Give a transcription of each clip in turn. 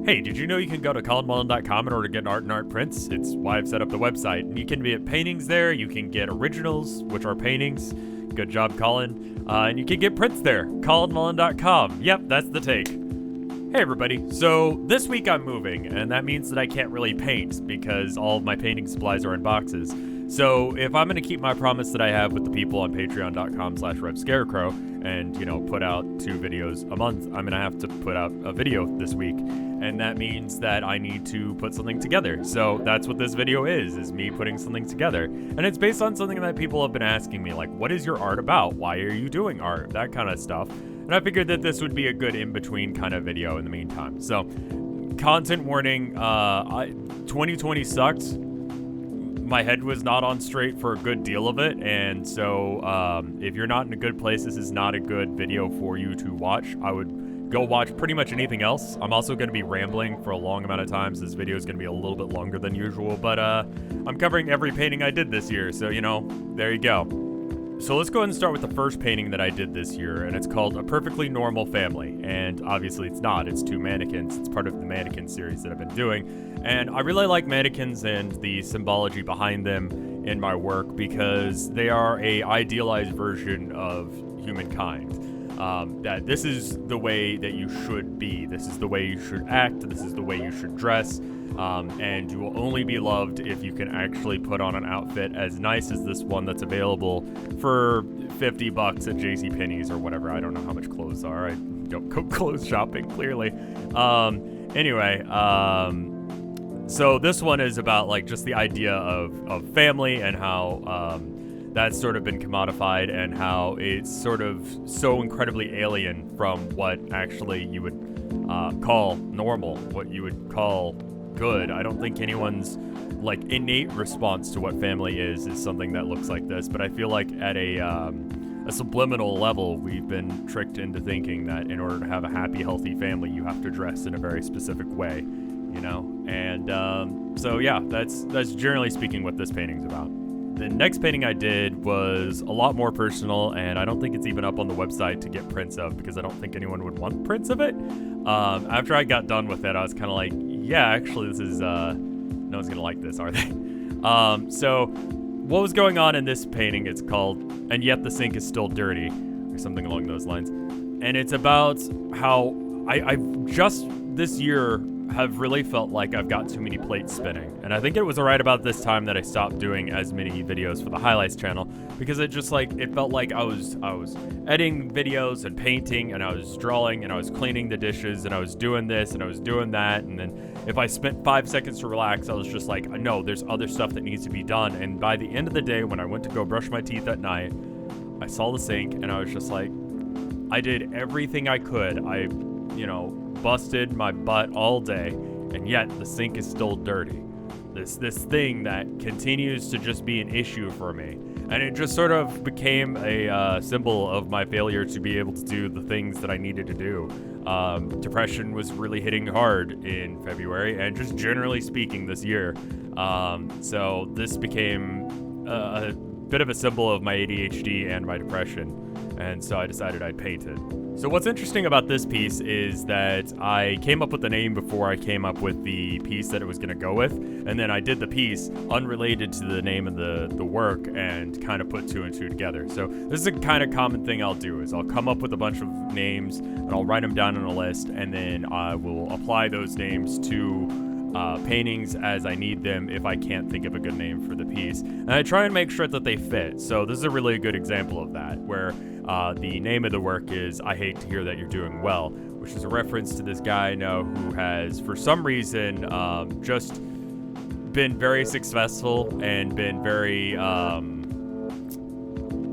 Hey, did you know you can go to colinmullen.com in order to get art and art prints? It's why I've set up the website. You can get paintings there, you can get originals, which are paintings. Good job, Colin. And you can get prints there. colinmullen.com. Yep, that's the take. Hey everybody, so this week I'm moving, and that means that I can't really paint because all of my painting supplies are in boxes. So if I'm going to keep my promise that I have with the people on patreon.com/RevScarecrow and, put out 2 videos a month, I'm going to have to put out a video this week. And that means that I need to put something together. So that's what this video is me putting something together. And it's based on something that people have been asking me, like, what is your art about? Why are you doing art? That kind of stuff. And I figured that this would be a good in-between kind of video in the meantime. So, content warning, 2020 sucked. My head was not on straight for a good deal of it, and so if you're not in a good place, this is not a good video for you to watch. I would go watch pretty much anything else. I'm also going to be rambling for a long amount of time, so this video is going to be a little bit longer than usual, but I'm covering every painting I did this year, so, there you go. So let's go ahead and start with the first painting that I did this year, and it's called A Perfectly Normal Family. And obviously it's not, it's 2 mannequins. It's part of the mannequin series that I've been doing. And I really like mannequins and the symbology behind them in my work because they are a idealized version of humankind. That this is the way that you should be. This is the way you should act. This is the way you should dress. And you will only be loved if you can actually put on an outfit as nice as this one that's available for $50 at JCPenney's or whatever. I don't know how much clothes are. I don't go clothes shopping, clearly. So this one is about like just the idea of family and how that's sort of been commodified and how it's sort of so incredibly alien from what actually you would call normal, what you would call good. I don't think anyone's like innate response to what family is something that looks like this, but I feel like at a subliminal level we've been tricked into thinking that in order to have a happy, healthy family you have to dress in a very specific way, and so yeah, that's generally speaking what this painting's about. The next painting I did was a lot more personal, and I don't think it's even up on the website to get prints of because I don't think anyone would want prints of it. After I got done with it, I was kind of like, yeah, actually, this is, no one's gonna like this, are they? So what was going on in this painting, it's called, And Yet the Sink is Still Dirty, or something along those lines. And it's about how I've just this year have really felt like I've got too many plates spinning. And I think it was right about this time that I stopped doing as many videos for the highlights channel because it just it felt like I was editing videos and painting and I was drawing and I was cleaning the dishes and I was doing this and I was doing that. And then if I spent 5 seconds to relax, I was just like, no, there's other stuff that needs to be done. And by the end of the day, when I went to go brush my teeth at night, I saw the sink and I was just like, I did everything I could. I busted my butt all day, and yet the sink is still dirty. This thing that continues to just be an issue for me. And it just sort of became a symbol of my failure to be able to do the things that I needed to do. Depression was really hitting hard in February, and just generally speaking this year. So this became a bit of a symbol of my ADHD and my depression. And so I decided I'd paint it. So what's interesting about this piece is that I came up with the name before I came up with the piece that it was going to go with, and then I did the piece unrelated to the name of the work and kind of put 2 and 2 together. So this is a kind of common thing I'll do is I'll come up with a bunch of names and I'll write them down on a list, and then I will apply those names to paintings as I need them if I can't think of a good name for the piece. And I try and make sure that they fit. So this is a really good example of that, where the name of the work is I Hate to Hear That You're Doing Well, which is a reference to this guy I know who has, for some reason, just been very successful and been very,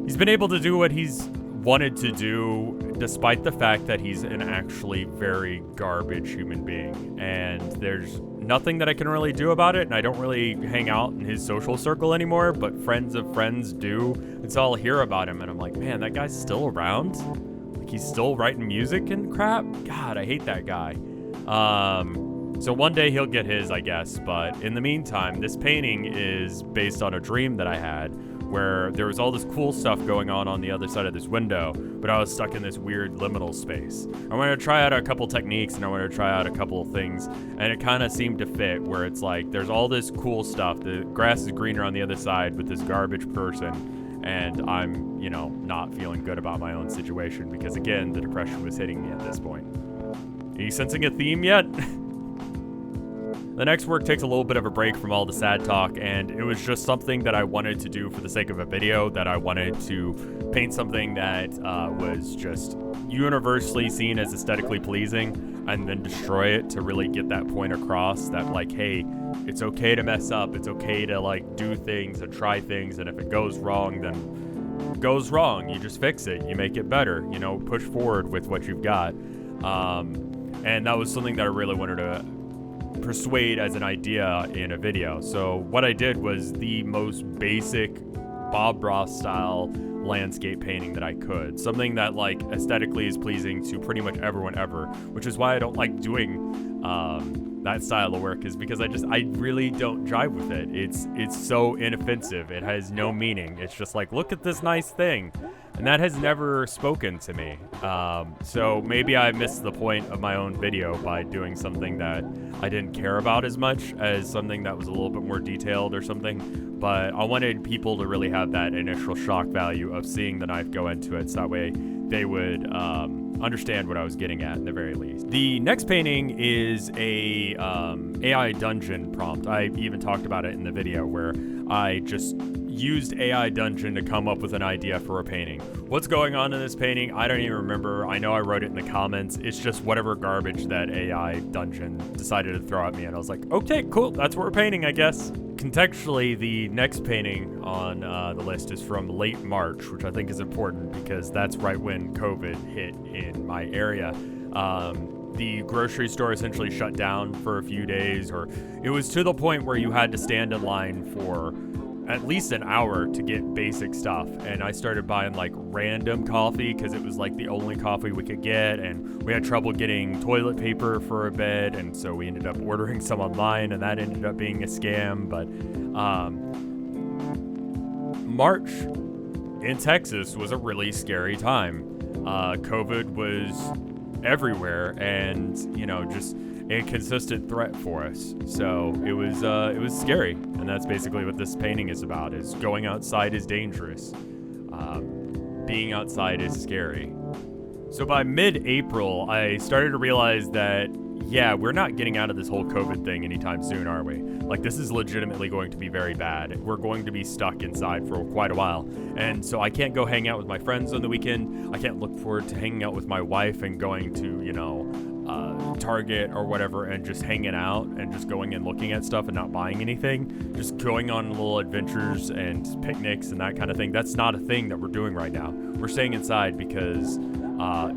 he's been able to do what he's wanted to do despite the fact that he's an actually very garbage human being. And there's nothing that I can really do about it, and I don't really hang out in his social circle anymore, but friends of friends do, and so I'll hear about him, and I'm like, man, that guy's still around? Like, he's still writing music and crap? God, I hate that guy. So one day he'll get his, I guess, but in the meantime, this painting is based on a dream that I had, where there was all this cool stuff going on the other side of this window, but I was stuck in this weird liminal space. I wanted to try out a couple techniques, and I wanted to try out a couple of things, and it kind of seemed to fit, where it's like there's all this cool stuff. The grass is greener on the other side with this garbage person, and I'm, not feeling good about my own situation because, again, the depression was hitting me at this point. Are you sensing a theme yet? The next work takes a little bit of a break from all the sad talk, and it was just something that I wanted to do for the sake of a video, that I wanted to paint something that was just universally seen as aesthetically pleasing, and then destroy it to really get that point across that, like, hey, it's okay to mess up, it's okay to, like, do things and try things, and if it goes wrong, then it goes wrong. You just fix it, you make it better, push forward with what you've got. And that was something that I really wanted to persuade as an idea in a video. So what I did was the most basic Bob Ross style landscape painting that I could. Something that, like, aesthetically is pleasing to pretty much everyone ever, which is why I don't like doing that style of work, is because I really don't jive with it. It's so inoffensive. It has no meaning. It's just like, look at this nice thing. And that has never spoken to me. So maybe I missed the point of my own video by doing something that I didn't care about as much as something that was a little bit more detailed or something. But I wanted people to really have that initial shock value of seeing the knife go into it, so that way they would understand what I was getting at the very least. The next painting is a AI dungeon prompt. I even talked about it in the video, where I just used AI dungeon to come up with an idea for a painting. What's going on in this painting, I don't even remember. I know I wrote it in the comments. It's just whatever garbage that AI dungeon decided to throw at me, and I was like, okay, cool, that's what we're painting, I guess. Contextually, the next painting on the list is from late March, which I think is important because that's right when COVID hit in my area. The grocery store essentially shut down for a few days, or it was to the point where you had to stand in line for at least an hour to get basic stuff. And I started buying, like, random coffee because it was, like, the only coffee we could get, and we had trouble getting toilet paper for a bed, and so we ended up ordering some online, and that ended up being a scam. But March in Texas was a really scary time. COVID was everywhere, and just a consistent threat for us. So it was scary, and that's basically what this painting is about. Is going outside is dangerous. Being outside is scary. So by mid-April, I started to realize that, yeah, we're not getting out of this whole COVID thing anytime soon, are we? Like, this is legitimately going to be very bad. We're going to be stuck inside for quite a while. And so I can't go hang out with my friends on the weekend. I can't look forward to hanging out with my wife and going to, Target or whatever and just hanging out and just going and looking at stuff and not buying anything. Just going on little adventures and picnics and that kind of thing. That's not a thing that we're doing right now. We're staying inside because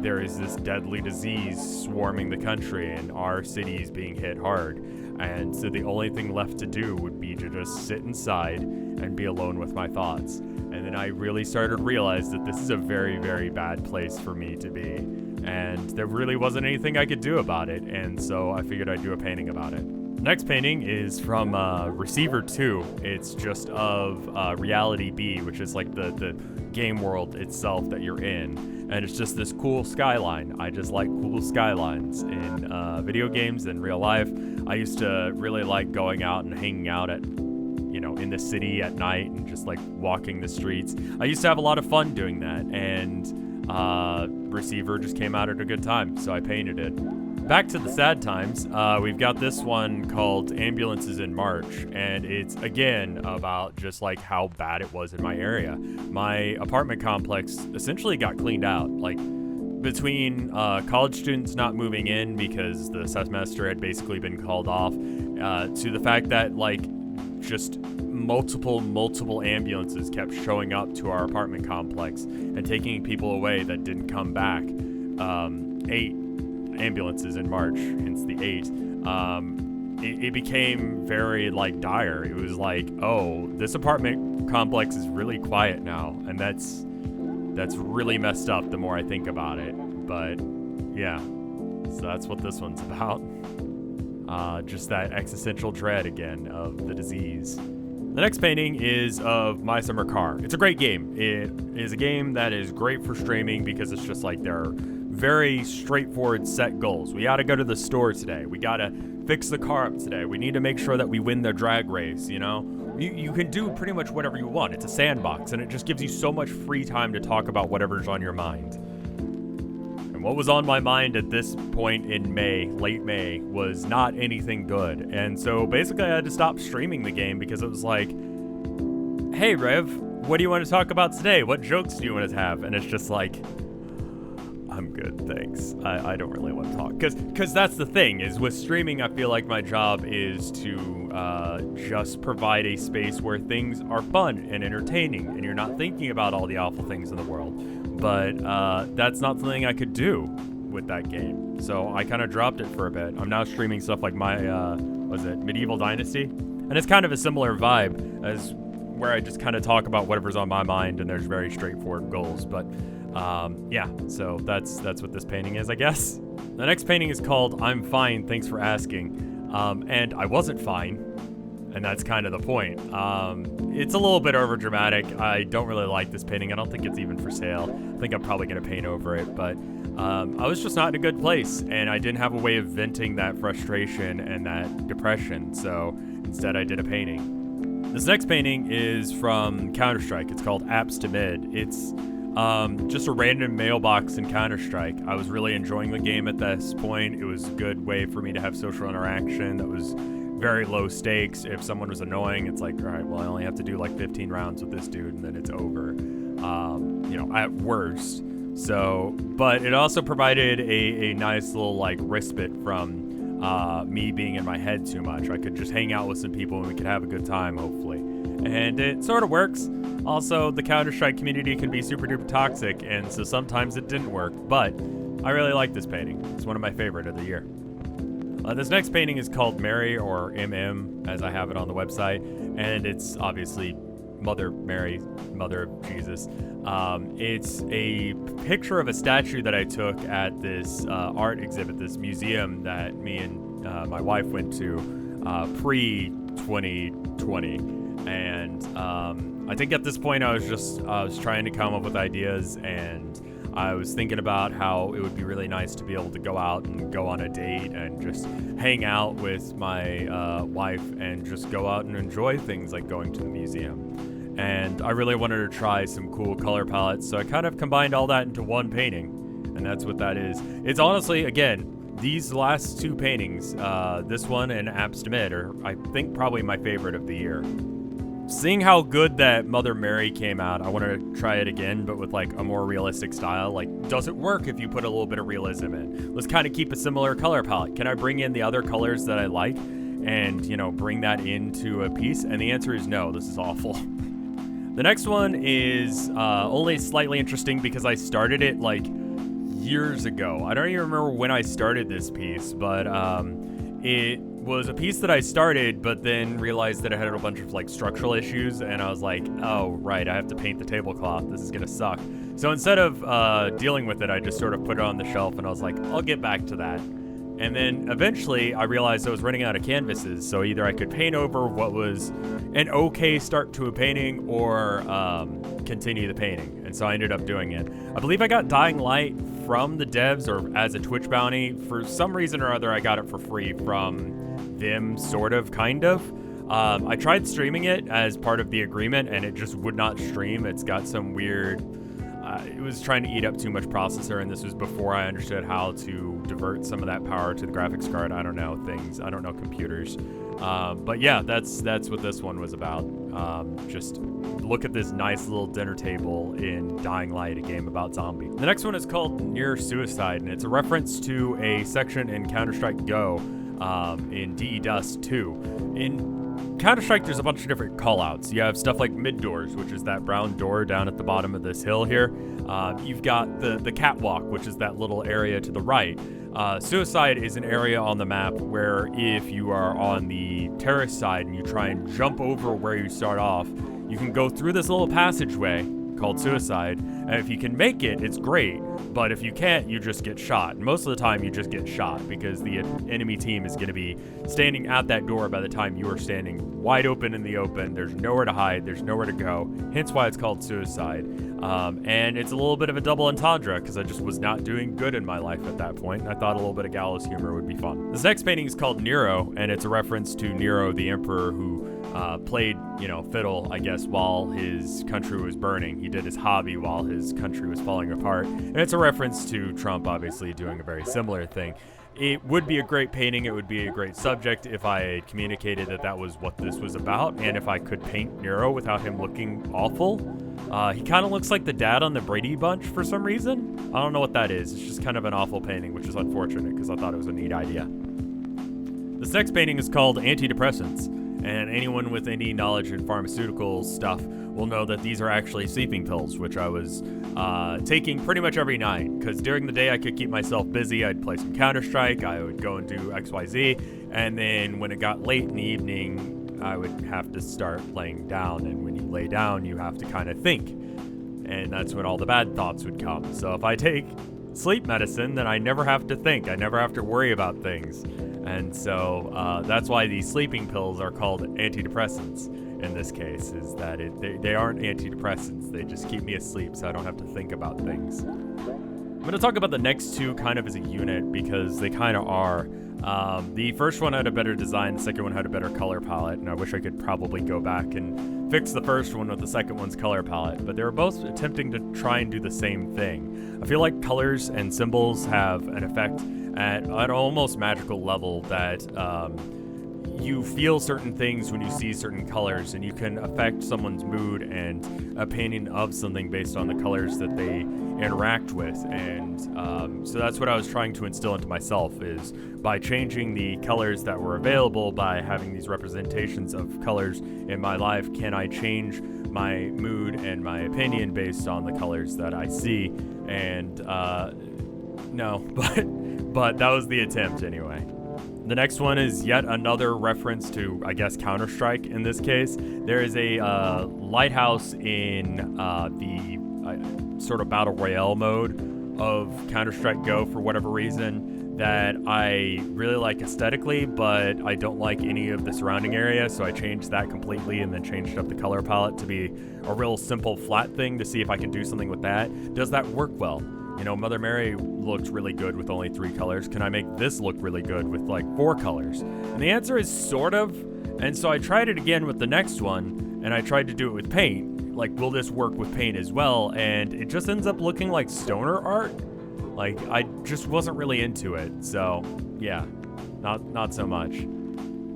there is this deadly disease swarming the country, and our city is being hit hard. And so the only thing left to do would be to just sit inside and be alone with my thoughts. And then I really started to realize that this is a very, very bad place for me to be. And there really wasn't anything I could do about it. And so I figured I'd do a painting about it. The next painting is from Receiver 2. It's just of Reality B, which is like the game world itself that you're in. And it's just this cool skyline. I just like cool skylines in video games and real life. I used to really like going out and hanging out at, in the city at night and just like walking the streets. I used to have a lot of fun doing that, and Receiver just came out at a good time, so I painted it. Back to the sad times, we've got this one called Ambulances in March, and it's, again, about just like how bad it was in my area. My apartment complex essentially got cleaned out, like between college students not moving in because the semester had basically been called off, to the fact that like just multiple ambulances kept showing up to our apartment complex and taking people away that didn't come back. 8 ambulances in March, hence the 8. It became very like dire. It was like, oh, this apartment complex is really quiet now, and that's really messed up the more I think about it. But yeah, so that's what this one's about. Just that existential dread again of the disease. The next painting is of My Summer Car. It's a great game. It is a game that is great for streaming because it's just like there are very straightforward set goals. We gotta go to the store today. We gotta fix the car up today. We need to make sure that we win the drag race, you know? You can do pretty much whatever you want. It's a sandbox, and it just gives you so much free time to talk about whatever's on your mind. And what was on my mind at this point in May, late May, was not anything good. And so basically I had to stop streaming the game because it was like, hey Rev, what do you want to talk about today? What jokes do you want to have? And it's just like, I'm good, thanks. I don't really want to talk. Because that's the thing, is with streaming, I feel like my job is to just provide a space where things are fun and entertaining, and you're not thinking about all the awful things in the world. But that's not something I could do with that game. So I kind of dropped it for a bit. I'm now streaming stuff like my, Medieval Dynasty? And it's kind of a similar vibe as where I just kind of talk about whatever's on my mind, and there's very straightforward goals. But yeah, so that's what this painting is, I guess. The next painting is called I'm Fine, Thanks for Asking. And I wasn't fine, and that's kind of the point. It's a little bit over dramatic. I don't really like this painting. I don't think it's even for sale. I think I'm probably gonna paint over it, but I was just not in a good place, and I didn't have a way of venting that frustration and that depression, so instead I did a painting. This next painting is from Counter-Strike. It's called Apps to Mid. It's just a random mailbox in Counter-Strike. I was really enjoying the game at this point. It was a good way for me to have social interaction that was very low stakes. If someone was annoying, it's like, all right, well, I only have to do like 15 rounds with this dude and then it's over, at worst. So, but it also provided a nice little like respite from me being in my head too much. I could just hang out with some people and we could have a good time, hopefully. And it sort of works. Also, the Counter-Strike community can be super duper toxic, and so sometimes it didn't work, but I really like this painting. It's one of my favorite of the year. This next painting is called Mary, or MM, as I have it on the website, and it's obviously Mother Mary, Mother of Jesus. It's a picture of a statue that I took at this art exhibit, this museum that me and my wife went to pre-2020. And I think at this point I was trying to come up with ideas, and I was thinking about how it would be really nice to be able to go out and go on a date and just hang out with my wife and just go out and enjoy things like going to the museum. And I really wanted to try some cool color palettes, so I kind of combined all that into one painting, and that's what that is. It's honestly, again, these last two paintings, this one and Apps to Mid, are I think probably my favorite of the year. Seeing how good that Mother Mary came out, I want to try it again, but with like a more realistic style. Like, does it work if you put a little bit of realism in? Let's kind of keep a similar color palette. Can I bring in the other colors that I like and, bring that into a piece? And the answer is no, this is awful. The next one is only slightly interesting because I started it like years ago. I don't even remember when I started this piece, but it was a piece that I started, but then realized that it had a bunch of like structural issues, and I was like, oh, right, I have to paint the tablecloth. This is gonna suck. So instead of dealing with it, I just sort of put it on the shelf, and I was like, I'll get back to that. And then eventually I realized I was running out of canvases, so either I could paint over what was an okay start to a painting or continue the painting. And so I ended up doing it. I believe I got Dying Light from the devs or as a Twitch bounty. For some reason or other, I got it for free from them, sort of, kind of. I tried streaming it as part of the agreement, and it just would not stream. It's got some weird... it was trying to eat up too much processor, and this was before I understood how to divert some of that power to the graphics card. I don't know things. I don't know computers. But yeah, that's what this one was about. Just look at this nice little dinner table in Dying Light, a game about zombies. The next one is called Near Suicide, and it's a reference to a section in Counter-Strike Go in DE Dust 2. In Counter-Strike, there's a bunch of different callouts. You have stuff like mid doors, which is that brown door down at the bottom of this hill here. You've got the catwalk, which is that little area to the right. Suicide is an area on the map where if you are on the terrace side and you try and jump over where you start off, you can go through this little passageway, called suicide. And if you can make it, it's great. But if you can't, you just get shot. And most of the time, you just get shot because the enemy team is going to be standing at that door by the time you are standing wide open in the open. There's nowhere to hide. There's nowhere to go. Hence why it's called suicide. And it's a little bit of a double entendre because I just was not doing good in my life at that point. And I thought a little bit of Gallows humor would be fun. This next painting is called Nero, and it's a reference to Nero, the emperor who played, fiddle, I guess, while his country was burning. He did his hobby while his country was falling apart. And it's a reference to Trump, obviously, doing a very similar thing. It would be a great painting. It would be a great subject if I had communicated that that was what this was about, and if I could paint Nero without him looking awful. He kind of looks like the dad on the Brady Bunch for some reason. I don't know what that is. It's just kind of an awful painting, which is unfortunate because I thought it was a neat idea. This next painting is called Antidepressants, and anyone with any knowledge in pharmaceutical stuff will know that these are actually sleeping pills, which I was taking pretty much every night, because during the day I could keep myself busy. I'd play some Counter-Strike, I would go and do XYZ, and then when it got late in the evening, I would have to start laying down, and when you lay down, you have to kind of think, and that's when all the bad thoughts would come. So if I take sleep medicine, then I never have to think, I never have to worry about things. And so that's why these sleeping pills are called antidepressants in this case, is that they aren't antidepressants. They just keep me asleep so I don't have to think about things. I'm going to talk about the next two kind of as a unit because they kind of are. The first one had a better design, the second one had a better color palette, and I wish I could probably go back and fix the first one with the second one's color palette, but they were both attempting to try and do the same thing. I feel like colors and symbols have an effect at an almost magical level that you feel certain things when you see certain colors, and you can affect someone's mood and opinion of something based on the colors that they interact with. And so that's what I was trying to instill into myself, is by changing the colors that were available, by having these representations of colors in my life, can I change my mood and my opinion based on the colors that I see? And no, but that was the attempt anyway. The next one is yet another reference to, I guess, Counter-Strike in this case. There is a lighthouse in the sort of Battle Royale mode of Counter-Strike Go for whatever reason that I really like aesthetically, but I don't like any of the surrounding area, so I changed that completely and then changed up the color palette to be a real simple flat thing to see if I can do something with that. Does that work well? Mother Mary looked really good with only 3 colors. Can I make this look really good with like 4 colors? And the answer is sort of. And so I tried it again with the next one, and I tried to do it with paint. Like, will this work with paint as well? And it just ends up looking like stoner art. Like, I just wasn't really into it. So yeah, not so much.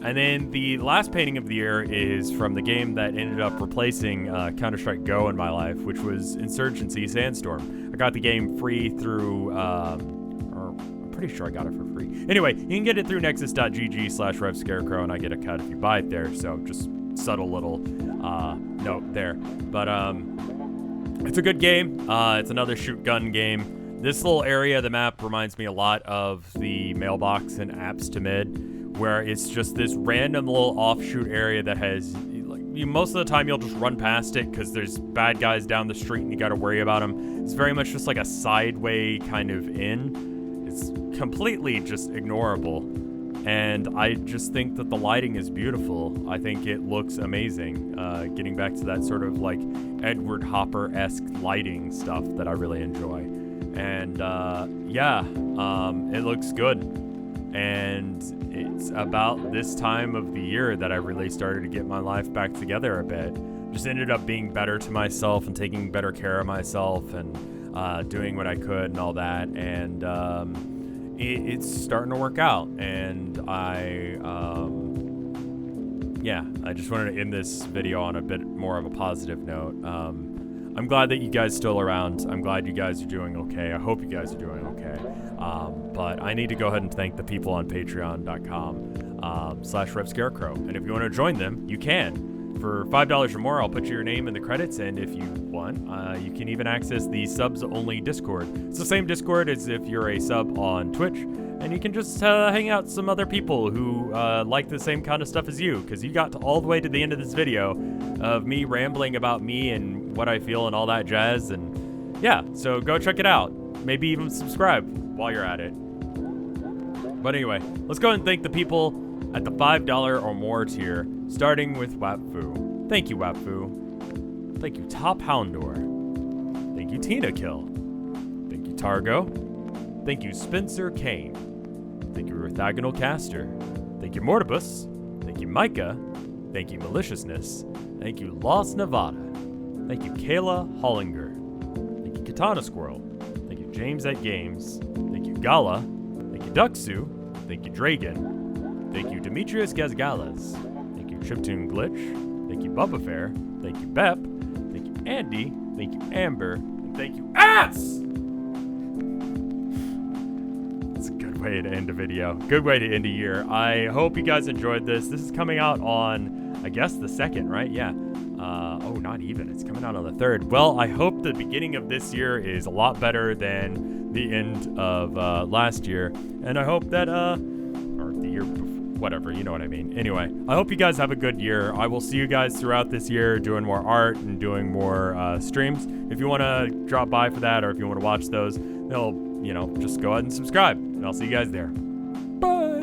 And then the last painting of the year is from the game that ended up replacing Counter-Strike Go in my life, which was Insurgency Sandstorm. I got the game free through, or I'm pretty sure I got it for free. Anyway, you can get it through nexus.gg/RevScarecrow, and I get a cut if you buy it there, so just subtle little note there. But it's a good game. It's another shoot gun game. This little area of the map reminds me a lot of the mailbox in Apps to Mid, where it's just this random little offshoot area that has, most of the time you'll just run past it because there's bad guys down the street and you got to worry about them. It's very much just like a sideway kind of in. It's completely just ignorable. And I just think that the lighting is beautiful. I think it looks amazing. Getting back to that sort of like Edward Hopper-esque lighting stuff that I really enjoy. And it looks good. And it's about this time of the year that I really started to get my life back together a bit. Just ended up being better to myself and taking better care of myself and doing what I could and all that. And it's starting to work out. And I just wanted to end this video on a bit more of a positive note. I'm glad that you guys still around. I'm glad you guys are doing okay. I hope you guys are doing okay. But I need to go ahead and thank the people on patreon.com/RevScarecrow. And if you want to join them, you can. For $5 or more, I'll put your name in the credits, and if you want, you can even access the subs-only Discord. It's the same Discord as if you're a sub on Twitch, and you can just hang out with some other people who like the same kind of stuff as you, because you got all the way to the end of this video of me rambling about me and what I feel and all that jazz. And yeah, so go check it out. Maybe even subscribe while you're at it. But anyway, let's go and thank the people at the $5 or more tier, starting with Wapfu. Thank you, Wapfu. Thank you, Top Houndor. Thank you, Tina Kill. Thank you, Targo. Thank you, Spencer Kane. Thank you, Orthogonal Caster. Thank you, Mortibus. Thank you, Micah. Thank you, Maliciousness. Thank you, Lost Nevada. Thank you, Kayla Hollinger. Thank you, Katana Squirrel. Thank you, James at Games. Thank you, Gala. Thank you, Duxu. Thank you, Dragon. Thank you, Demetrius Gazgalas. Thank you, Chiptune Glitch. Thank you, Bubba Fair. Thank you, Bep. Thank you, Andy. Thank you, Amber. And thank you, Ass! That's a good way to end a video. Good way to end a year. I hope you guys enjoyed this. This is coming out on, I guess, the 2nd, right? Yeah. Oh, not even. It's coming out on the 3rd. Well, I hope the beginning of this year is a lot better than the end of last year. And I hope that, or the year before, whatever, you know what I mean. Anyway, I hope you guys have a good year. I will see you guys throughout this year doing more art and doing more streams. If you want to drop by for that, or if you want to watch those, just go ahead and subscribe. And I'll see you guys there. Bye!